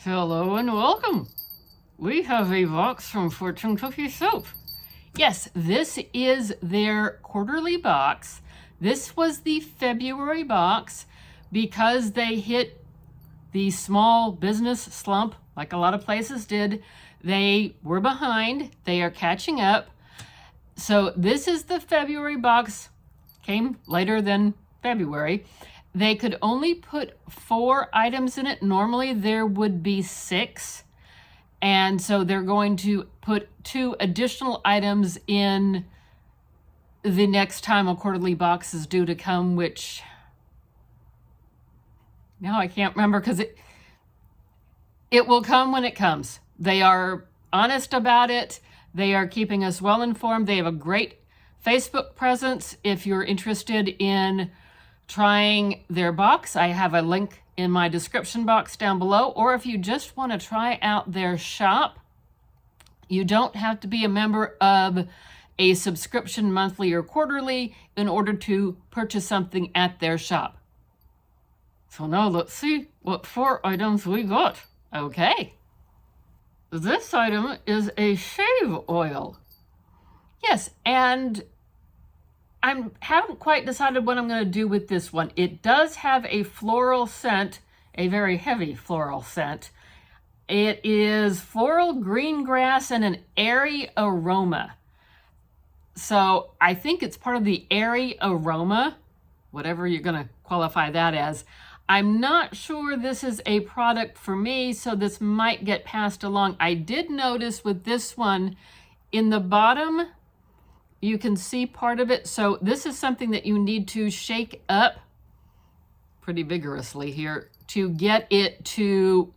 Hello and welcome. We have a box from Fortune Cookie Soap. Yes, this is their quarterly box. This was the February box because they hit the small business slump like a lot of places did. They were behind. They are catching up. So this is the February box. Came later than February. They could only put 4 items in it. Normally there would be 6. And so they're going to put 2 additional items in the next time a quarterly box is due to come, which now I can't remember because it will come when it comes. They are honest about it. They are keeping us well informed. They have a great Facebook presence. If you're interested in trying their box, I have a link in my description box down below. Or if you just want to try out their shop, you don't have to be a member of a subscription monthly or quarterly in order to purchase something at their shop. So now let's see what 4 items we got. Okay. This item is a shave oil. Yes, and I haven't quite decided what I'm going to do with this one. It does have a floral scent, a very heavy floral scent. It is floral green grass and an airy aroma. So I think it's part of the airy aroma, whatever you're going to qualify that as. I'm not sure this is a product for me, so this might get passed along. I did notice with this one, in the bottom, you can see part of it. So this is something that you need to shake up pretty vigorously here to get it to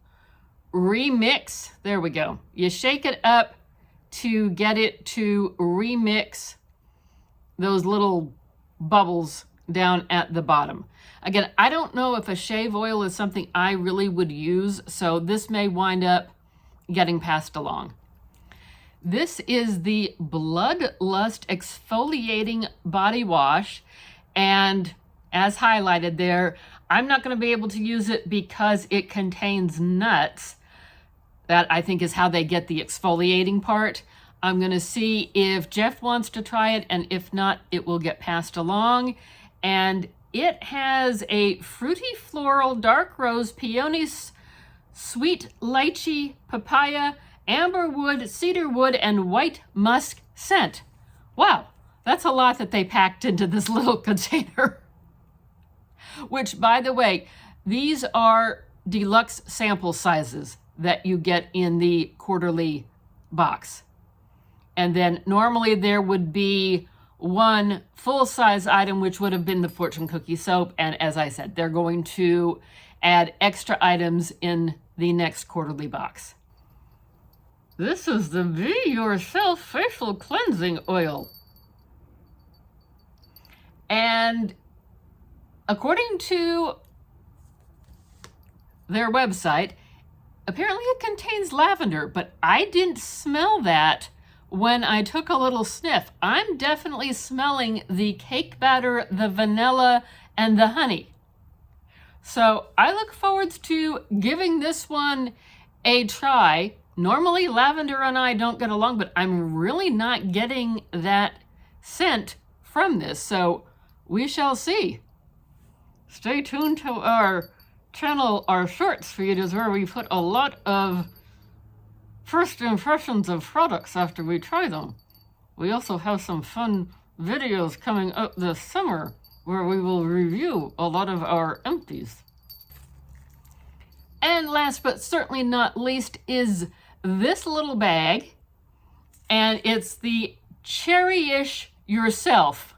remix. There we go. You shake it up to get it to remix those little bubbles down at the bottom. Again, I don't know if a shave oil is something I really would use, so this may wind up getting passed along. This is the Bloodlust Exfoliating Body Wash, and as highlighted there, I'm not going to be able to use it because it contains nuts. That I think is how they get the exfoliating part. I'm going to see if Jeff wants to try it, and if not, it will get passed along. And it has a fruity floral, dark rose, peony, sweet lychee, papaya, amber wood, cedar wood, and white musk scent. Wow, that's a lot that they packed into this little container. Which, by the way, these are deluxe sample sizes that you get in the quarterly box. And then normally there would be 1 full-size item, which would have been the Fortune Cookie Soap. And as I said, they're going to add extra items in the next quarterly box. This is the Be Yourself Facial Cleansing Oil. And according to their website, apparently it contains lavender, but I didn't smell that when I took a little sniff. I'm definitely smelling the cake batter, the vanilla, and the honey. So I look forward to giving this one a try. Normally lavender and I don't get along, but I'm really not getting that scent from this. So we shall see. Stay tuned to our channel, our shorts feed, where we put a lot of first impressions of products after we try them. We also have some fun videos coming up this summer where we will review a lot of our empties. And last but certainly not least is this little bag, and it's the Cherish Yourself,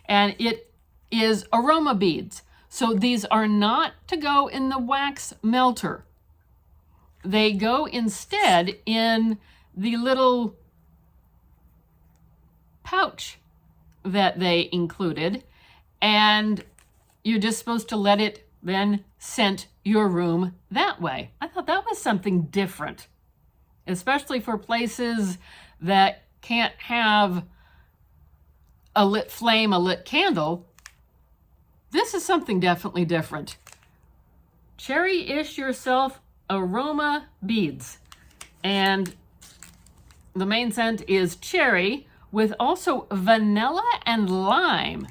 and it is aroma beads. So these are not to go in the wax melter. They go instead in the little pouch that they included, and you're just supposed to let it then scent your room that way. I thought that was something different, especially for places that can't have a lit flame, a lit candle. This is something definitely different. Cherish Yourself aroma beads. And the main scent is cherry with also vanilla and lime.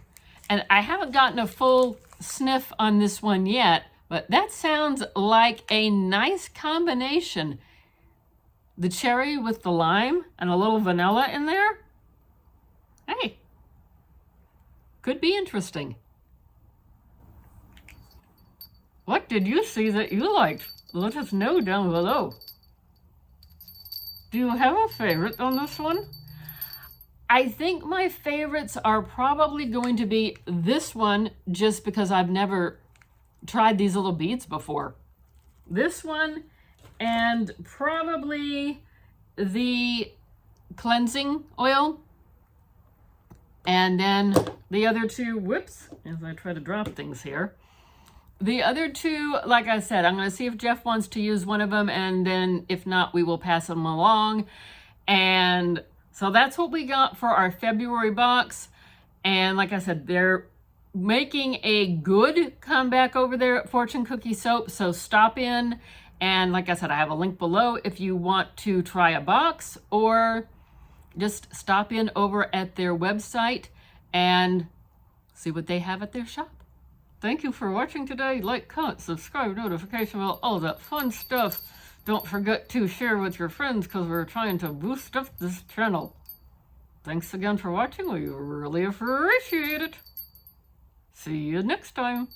And I haven't gotten a full sniff on this one yet, but that sounds like a nice combination. The cherry with the lime and a little vanilla in there. Hey, could be interesting. What did you see that you liked? Let us know down below. Do you have a favorite on this one? I think my favorites are probably going to be this one, just because I've never tried these little beads before. This one, and probably the cleansing oil. And then the other two, whoops, as I try to drop things here. The other two, like I said, I'm going to see if Jeff wants to use one of them, and then if not, we will pass them along. And so that's what we got for our February box. And like I said, they're making a good comeback over there at Fortune Cookie Soap. So stop in. And like I said, I have a link below if you want to try a box, or just stop in over at their website and see what they have at their shop. Thank you for watching today. Like, comment, subscribe, notification bell, all that fun stuff. Don't forget to share with your friends, because we're trying to boost up this channel. Thanks again for watching. We really appreciate it. See you next time.